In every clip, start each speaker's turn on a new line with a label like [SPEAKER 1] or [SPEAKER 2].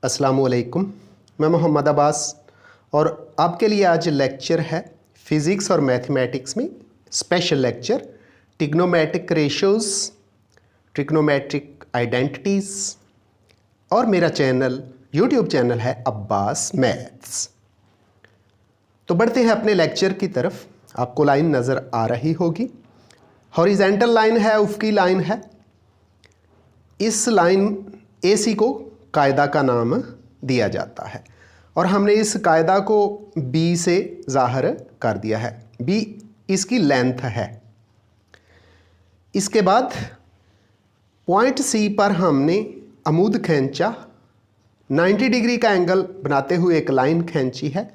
[SPEAKER 1] अस्सलामुअलैकुम, मैं मोहम्मद अब्बास और आपके लिए आज लेक्चर है फिज़िक्स और मैथमेटिक्स में special lecture trigonometric ratios, trigonometric identities और मेरा चैनल यूट्यूब चैनल है अब्बास मैथ्स। तो बढ़ते हैं अपने लेक्चर की तरफ। आपको लाइन नज़र आ रही होगी, हॉरिजेंटल लाइन है, उफ़क़ी लाइन है। इस लाइन AC को कायदा का नाम दिया जाता है और हमने इस कायदा को B से ज़ाहिर कर दिया है। B इसकी लेंथ है। इसके बाद पॉइंट C पर हमने अमूद खींचा, 90 डिग्री का एंगल बनाते हुए एक लाइन खींची है।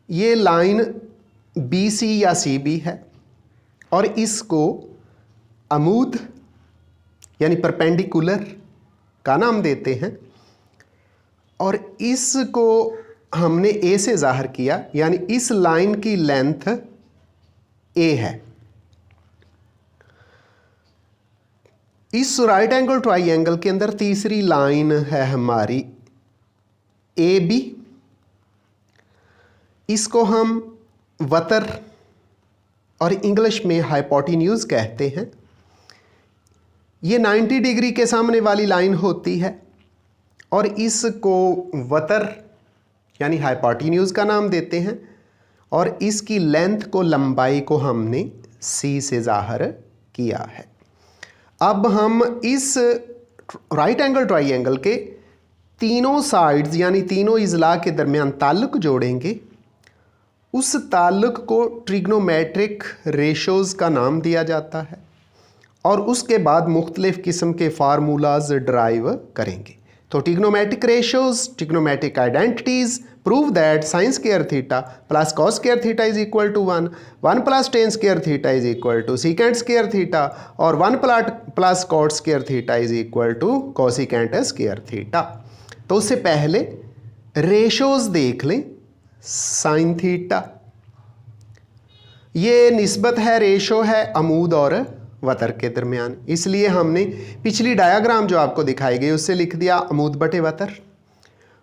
[SPEAKER 1] ये लाइन BC या CB है और इसको अमूद यानी परपेंडिकुलर का नाम देते हैं और इसको हमने A से ज़ाहिर किया, यानी इस लाइन की लेंथ A है। इस राइट एंगल ट्राइंगल के अंदर तीसरी लाइन है हमारी AB। इसको हम वतर और इंग्लिश में हाइपोटेन्यूज कहते हैं। ये 90 डिग्री के सामने वाली लाइन होती है और इसको वतर यानी हाइपोटेन्यूज का नाम देते हैं और इसकी लेंथ को, लंबाई को हमने C से ज़ाहिर किया है। अब हम इस राइट एंगल ट्राइंगल के तीनों साइड्स यानी तीनों इज़ला के दरमियान ताल्लुक जोड़ेंगे। उस ताल्लुक को ट्रिग्नोमेट्रिक रेशोज़ का नाम दिया जाता है और उसके बाद मुख्तलिफ़ किस्म के फार्मूलाज ड्राइव करेंगे। तो trigonometric ratios, trigonometric identities prove that sine square theta plus cos square theta is equal to 1, 1 plus tan square theta is equal to secant square theta और 1 plus cot square theta is equal to cosecant square theta. तो उससे पहले ratios देख लें। Sine theta ये निस्बत है, ratio है अमूद और वतर के दरमियान, इसलिए हमने पिछली डायग्राम जो आपको दिखाई गई उससे लिख दिया अमूद बटे वतर।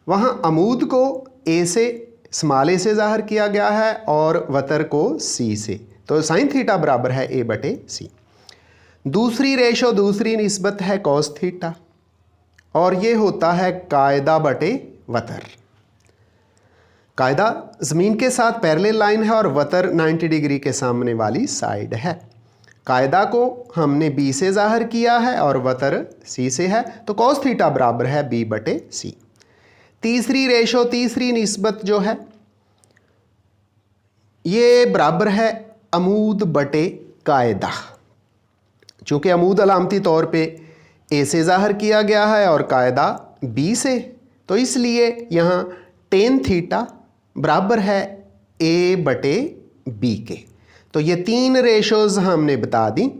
[SPEAKER 1] वहाँ अमूद को A से, स्मॉल a से ज़ाहिर किया गया है और वतर को C से। तो साइन थीटा बराबर है A बटे C। दूसरी रेशो, दूसरी निस्बत है कॉस थीटा और ये होता है कायदा बटे वतर। कायदा ज़मीन के साथ पैरेलल लाइन है और वतर 90 डिग्री के सामने वाली साइड है। कायदा को हमने B से ज़ाहिर किया है और वतर C से है, तो कॉस थीटा बराबर है B बटे C। तीसरी रेशो, तीसरी निस्बत जो है ये बराबर है अमूद बटे कायदा। चूँकि अमूद अलामती तौर पे A से ज़ाहिर किया गया है और कायदा B से, तो इसलिए यहाँ टेन थीटा बराबर है A बटे B के। तो ये तीन रेशोज़ हमने बता दी।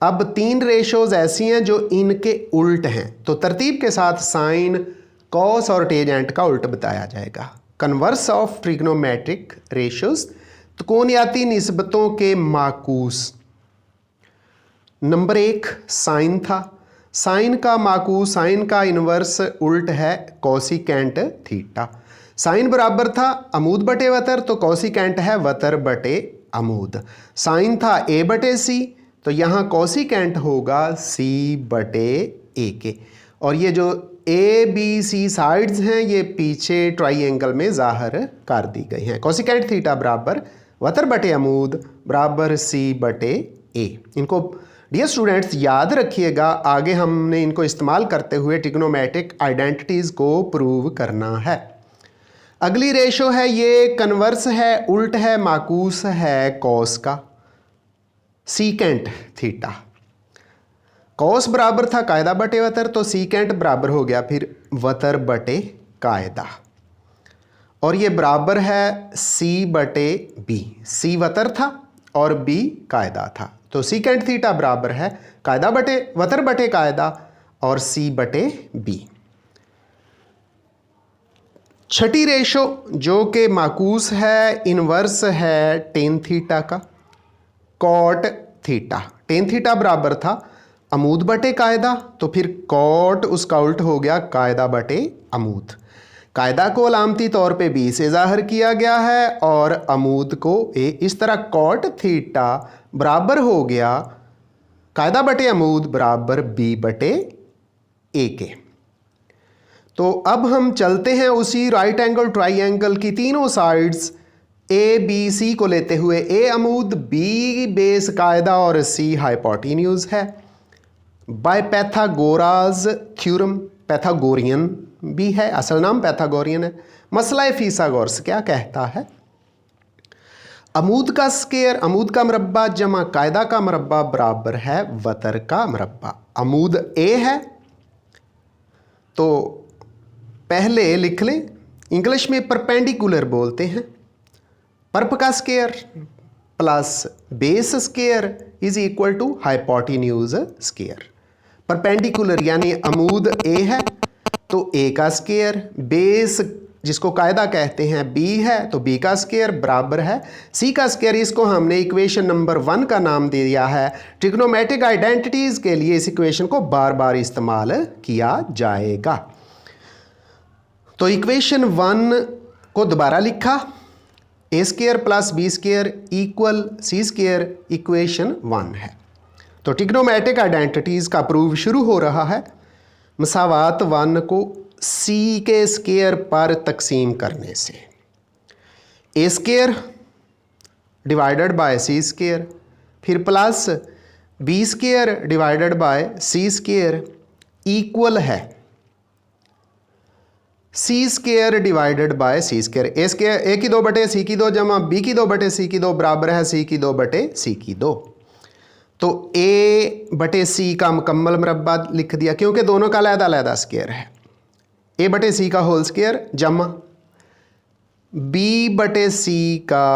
[SPEAKER 1] अब तीन रेशोज़ ऐसी हैं जो इनके उल्ट हैं, तो तरतीब के साथ साइन, कॉस और टेंजेंट का उल्ट बताया जाएगा। कन्वर्स ऑफ ट्रिग्नोमेट्रिक रेशोज़, त्रिकोणियाती निस्बतों के माकूस। नंबर 1 साइन था। साइन का माकूस, साइन का इन्वर्स उल्ट है कोसिकेंट थीटा। साइन बराबर था अमूद बटे वतर, तो कोसिकेंट है वतर बटे अमूद। साइन था A बटे C, तो यहाँ कोसिकेंट होगा C बटे A के। और ये जो ABC साइड्स हैं ये पीछे ट्राइंगल में ज़ाहिर कर दी गई हैं। कोसिकेंट थीटा बराबर वतर बटे अमूद बराबर C बटे A। इनको डियर स्टूडेंट्स याद रखिएगा, आगे हमने इनको इस्तेमाल करते हुए ट्रिग्नोमेट्रिक आइडेंटिटीज़ को प्रूव करना है। अगली रेशो है, ये कन्वर्स है, उल्ट है, माकूस है कॉस का, सीकेंट थीटा। कॉस बराबर था कायदा बटे वतर, तो सीकेंट बराबर हो गया फिर वतर बटे कायदा और ये बराबर है C बटे B। C वतर था और B कायदा था, तो सीकेंट थीटा बराबर है कायदा बटे वतर बटे कायदा और C बटे B। छठी रेशो जो कि माकूस है, इन्वर्स है टेन थीटा का, कॉट थीटा। टेन थीटा बराबर था अमूद बटे कायदा, तो फिर कॉट उसका उल्ट हो गया कायदा बटे अमूद। कायदा को अलामती तौर पे बी से ज़ाहिर किया गया है और अमूद को ए। इस तरह कॉट थीटा बराबर हो गया कायदा बटे अमूद बराबर बी बटे ए के। तो अब हम चलते हैं उसी राइट एंगल ट्राइंगल की तीनों साइड्स ए बी सी को लेते हुए। ए अमूद, बी बेस कायदा और सी हाइपोटेन्यूज है। बाय पैथागोराज थ्योरम, पैथागोरियन भी है, असल नाम पैथागोरियन है। मसला फिसागोरस क्या कहता है? अमूद का स्केयर, अमूद का मरब्बा जमा कायदा का मरब्बा बराबर है वतर का मरब्बा। अमूद ए है तो पहले लिख लें, इंग्लिश में परपेंडिकुलर बोलते हैं। परप का square plus base square is equal to hypotenuse square. Perpendicular यानी अमूद ए है तो ए का स्केयर, बेस जिसको कायदा कहते हैं बी है तो बी का स्केयर बराबर है सी का स्केयर। इसको हमने इक्वेशन नंबर 1 का नाम दे दिया है। ट्रिग्नोमेट्रिक आइडेंटिटीज के लिए इस इक्वेशन को बार बार इस्तेमाल किया जाएगा। तो इक्वेशन 1 को दोबारा लिखा, A square plus B square equal C square equation 1 है। तो ट्रिग्नोमेट्रिक आइडेंटिटीज का प्रूव शुरू हो रहा है। मसावात 1 को सी के स्केयर पर तकसीम करने से A square divided by C square, फिर plus B square divided by C square equal है C square divided by C square. A square A की 2 बटे सी की 2 जमा बी की 2 बटे सी की 2 बराबर है सी की 2 बटे सी की 2। तो ए बटे सी का मुकम्मल मरब्बा लिख दिया क्योंकि दोनों का अलग अलग स्केयर है। ए बटे सी का होल स्केयर जमा बी बटे सी का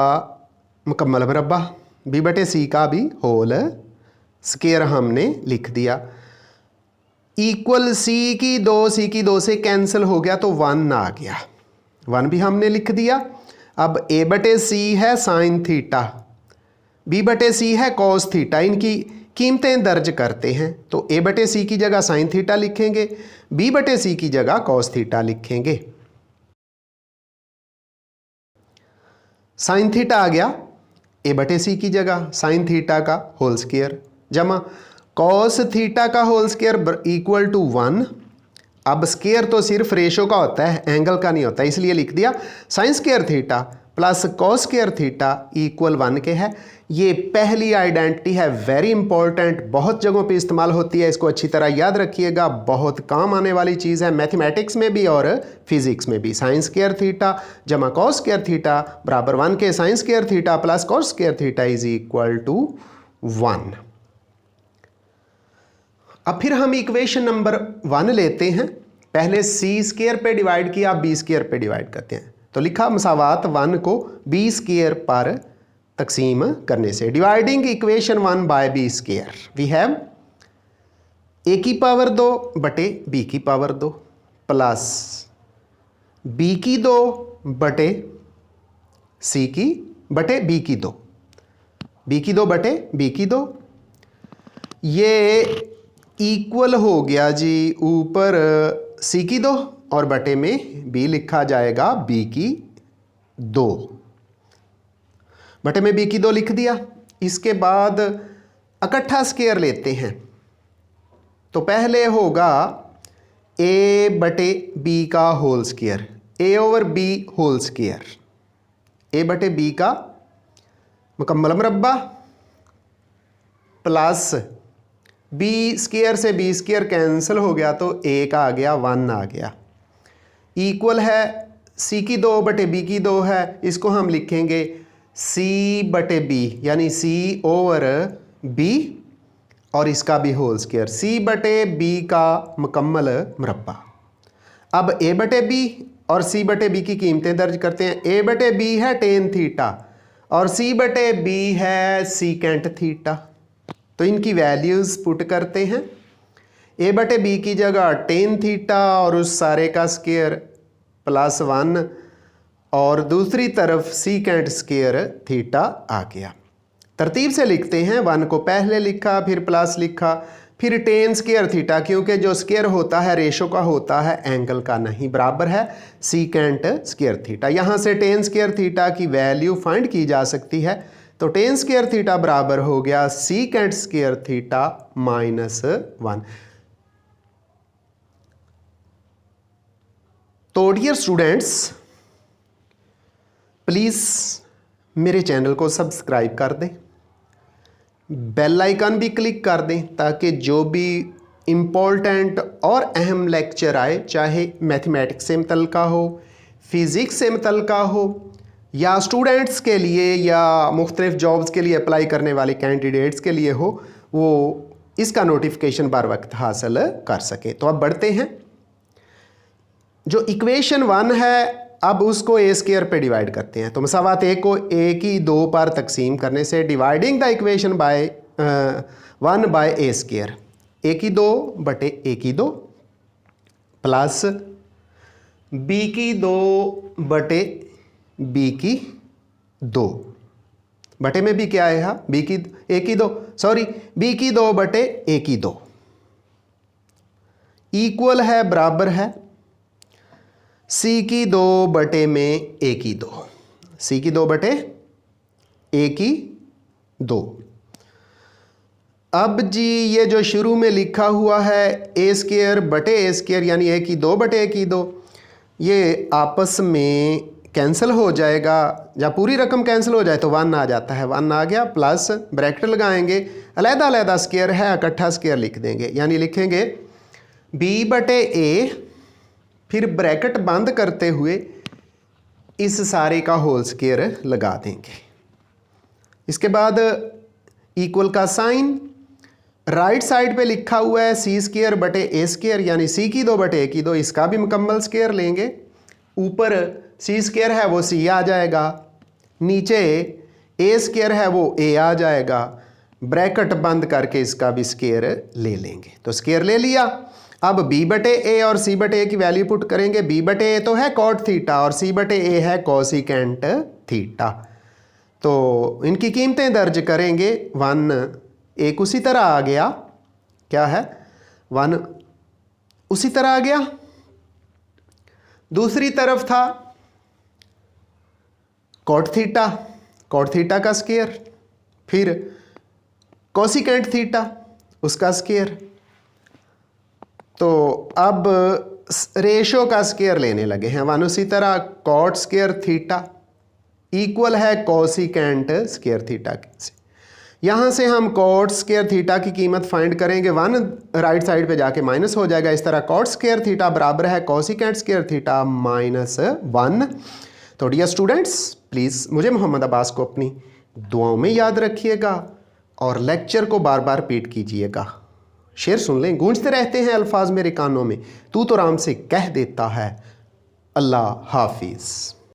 [SPEAKER 1] मुकम्मल मरब्बा, बी बटे सी का भी होल स्केयर हमने लिख दिया इक्वल सी की 2 से कैंसिल हो गया तो 1 आ गया, 1 भी हमने लिख दिया। अब ए बटे सी है साइन थीटा, बी बटे सी है कॉस थीटा, इनकी कीमतें दर्ज करते हैं। तो ए बटे सी की जगह साइन थीटा लिखेंगे, बी बटे सी की जगह कॉस थीटा लिखेंगे। साइन थीटा आ गया ए बटे सी की जगह साइन थीटा का होल स्क्वायर जमा कॉस थीटा का होल स्क्वायर इक्वल टू 1। अब स्क्वायर तो सिर्फ रेशो का होता है, एंगल का नहीं होता, इसलिए लिख दिया sign square theta plus cos square theta equal 1 के है। ये पहली आइडेंटिटी है, वेरी इंपॉर्टेंट, बहुत जगहों पे इस्तेमाल होती है, इसको अच्छी तरह याद रखिएगा, बहुत काम आने वाली चीज़ है मैथमेटिक्स में भी और फिजिक्स में भी। साइन स्क्वायर थीटा जमा कॉस स्क्वायर थीटा बराबर 1 के sine square theta plus cos square theta is equal to 1। अब फिर हम इक्वेशन नंबर 1 लेते हैं, पहले सी स्क्वायर पे डिवाइड किया, अब बी स्क्वायर पे डिवाइड करते हैं। तो लिखा मसावात 1 को बी स्क्वायर पर तकसीम करने से। Dividing equation 1 by B square we have A की पावर 2 बटे बी की पावर 2 प्लस बी की 2 बटे सी की बटे बी की 2, बी की 2 बटे बी की 2। ये इक्वल हो गया जी ऊपर सी की 2 और बटे में बी लिखा जाएगा बी की 2, बटे में बी की 2 लिख दिया। इसके बाद इकट्ठा स्क्वायर लेते हैं, तो पहले होगा ए बटे बी का होल स्क्वायर, ए ओवर बी होल स्क्वायर, ए बटे बी का मुकम्मल मरब्बा प्लस बी स्क्वायर से बी स्क्वायर कैंसिल हो गया तो ए का आ गया 1 आ गया, इक्वल है सी की 2 बटे बी की 2 है, इसको हम लिखेंगे सी बटे बी यानी सी ओवर बी और इसका भी होल स्क्वायर, सी बटे बी का मुकम्मल मरब्बा। अब ए बटे बी और सी बटे बी की कीमतें दर्ज करते हैं। ए बटे बी है टेन थीटा और सी बटे बी है सीकेंट थीटा, तो इनकी वैल्यूज़ पुट करते हैं। ए बटे बी की जगह टेन थीटा और उस सारे का स्क्वायर प्लस 1 और दूसरी तरफ सीकेंट स्क्वायर थीटा आ गया। तरतीब से लिखते हैं, 1 को पहले लिखा फिर प्लस लिखा, फिर टेन स्क्वायर थीटा, क्योंकि जो स्क्वायर होता है रेशो का होता है एंगल का नहीं, बराबर है सीकेंट स्क्वायर थीटा। यहाँ से टेन स्क्वायर थीटा की वैल्यू फाइंड की जा सकती है, तो टेन स्क्वायर थीटा बराबर हो गया सीकेंट स्क्वायर थीटा -1। तो डियर स्टूडेंट्स, प्लीज़ मेरे चैनल को सब्सक्राइब कर दें, बेल आइकन भी क्लिक कर दें, ताकि जो भी इम्पोर्टेंट और अहम लेक्चर आए, चाहे मैथमेटिक्स से मुतल्लिक़ हो, फिज़िक्स से मुतल्लिक़ हो, या स्टूडेंट्स के लिए या मुख्तलिफ जॉब्स के लिए अप्लाई करने वाले कैंडिडेट्स के लिए हो, वो इसका नोटिफिकेशन बर वक्त हासिल कर सकें। तो अब बढ़ते हैं। जो इक्वेशन 1 है, अब उसको ए स्क्वायर पे डिवाइड करते हैं। तो मसावात ए को ए की 2 पर तकसीम करने से dividing the equation by 1 by A square, A की 2 बटे ए की 2 प्लस बी की 2 बटे बी की 2, बटे में भी क्या है, हाँ बी की ए की 2 सॉरी बी की 2 बटे ए की 2 इक्वल है, बराबर है सी की 2 बटे में ए की 2, सी की 2 बटे ए की 2। अब जी ये जो शुरू में लिखा हुआ है ए स्क्वायर बटे ए स्क्वायर यानी ए की 2 बटे ए की 2, ये आपस में कैंसिल हो जाएगा, या पूरी रकम कैंसिल हो जाए तो 1 आ जाता है, 1 आ गया, प्लस ब्रैकेट लगाएंगे, अलहदा अलहदा स्क्वायर है इकट्ठा स्क्वायर लिख देंगे, यानी लिखेंगे b बटे ए, फिर ब्रैकेट बंद करते हुए इस सारे का होल स्क्वायर लगा देंगे। इसके बाद इक्वल का साइन, राइट साइड पे लिखा हुआ है सी स्क्वायर बटे ए स्क्वायर यानी सी की 2 बटे ए की 2, इसका भी मुकम्मल स्क्वायर लेंगे, ऊपर सी स्क्वायर है वो सी आ जाएगा, नीचे ए स्क्वायर है वो ए आ जाएगा, ब्रैकेट बंद करके इसका भी स्क्वायर ले लेंगे। तो स्क्वायर ले लिया। अब b बटे ए और c बटे ए की वैल्यू पुट करेंगे। b बटे ए तो है कॉट थीटा और c बटे ए है कोसिकेंट थीटा, तो इनकी कीमतें दर्ज करेंगे। 1 एक उसी तरह आ गया, क्या है 1 उसी तरह आ गया। दूसरी तरफ था कॉट थीटा का स्क्वायर, फिर कोसिकेंट थीटा उसका स्क्वायर। तो अब रेशो का स्क्वायर लेने लगे हैं 1 उसी तरह कॉट स्क्वायर थीटा इक्वल है कोसिकेंट स्क्वायर थीटा से। यहाँ से हम कॉट स्क्वायर थीटा की कीमत फाइंड करेंगे, 1 राइट साइड पे जाके माइनस हो जाएगा, इस तरह कॉट स्क्वायर थीटा बराबर है कोसिकेंट स्क्वायर थीटा -1। तो डियर स्टूडेंट्स, प्लीज़ मुझे मोहम्मद अब्बास को अपनी दुआओं में याद रखिएगा और लेक्चर को बार बार रिपीट कीजिएगा। शेर सुन लें, गूंजते रहते हैं अल्फाज मेरे कानों में, तू तो राम से कह देता है। अल्लाह हाफिज़।